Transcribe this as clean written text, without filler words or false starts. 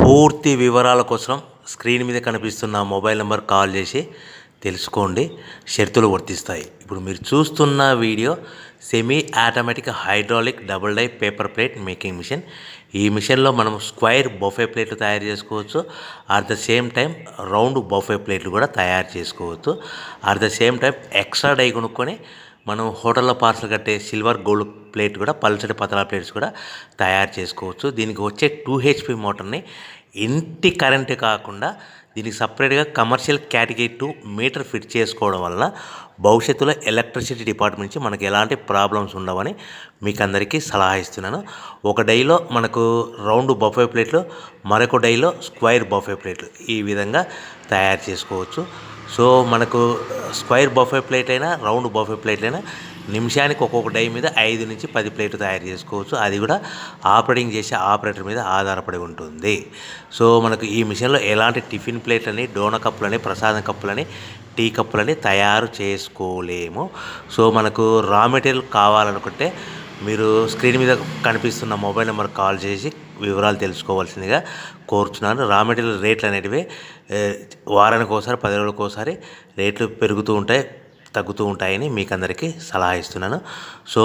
పూర్తి వివరాల కోసం స్క్రీన్ మీద కనిపిస్తున్న మొబైల్ నెంబర్ కాల్ చేసి తెలుసుకోండి. షరతులు వర్తిస్తాయి. ఇప్పుడు మీరు చూస్తున్న video semi automatic hydraulic double die paper plate making machine. ఈ మిషన్లో మనం స్క్వైర్ బఫే ప్లేట్లు తయారు చేసుకోవచ్చు. At the same time round buffet ప్లేట్లు కూడా తయారు చేసుకోవచ్చు. At the same time extra die కొనుక్కొని మనం హోటల్లో పార్సల్ కట్టే సిల్వర్ గోల్డ్ ప్లేట్ కూడా పల్చటి పతలా ప్లేట్స్ కూడా తయారు చేసుకోవచ్చు. దీనికి వచ్చే 2 HP మోటార్ని ఇంటి కరెంటు కాకుండా దీనికి సపరేట్గా కమర్షియల్ కేటగిరీ 2 మీటర్ ఫిట్ చేసుకోవడం వల్ల భవిష్యత్తులో ఎలక్ట్రిసిటీ డిపార్ట్మెంట్ నుంచి మనకి ఎలాంటి ప్రాబ్లమ్స్ ఉండవని మీకు అందరికీ సలహా ఇస్తున్నాను. ఒక డైలో మనకు రౌండ్ బఫే ప్లేట్లు, మరొక డైలో స్క్వైర్ బఫే ప్లేట్లు ఈ విధంగా తయారు చేసుకోవచ్చు. సో మనకు స్క్వైర్ బఫే ప్లేట్ అయినా రౌండ్ బఫే ప్లేట్ అయినా నిమిషానికి ఒక్కొక్క డై మీద 5 నుంచి 10 ప్లేట్లు తయారు చేసుకోవచ్చు. అది కూడా ఆపరేటింగ్ చేసే ఆపరేటర్ మీద ఆధారపడి ఉంటుంది. సో మనకు ఈ మిషన్లో ఎలాంటి టిఫిన్ ప్లేట్లని, డోనా కప్పులని, ప్రసాదం కప్పులని, టీ కప్పులని తయారు చేసుకోలేము. సో మనకు రా మెటీరియల్ కావాలనుకుంటే మీరు స్క్రీన్ మీద కనిపిస్తున్న మొబైల్ నెంబర్ కాల్ చేసి వివరాలు తెలుసుకోవాల్సిందిగా కోరుచున్నాను. రా మెటీరియల్ రేట్లు అనేటివి వారానికి ఒకసారి, 10 రోజులకు ఒకసారి రేట్లు పెరుగుతూ ఉంటాయి, తగ్గుతూ ఉంటాయని మీకు అందరికీ సలహా ఇస్తున్నాను. సో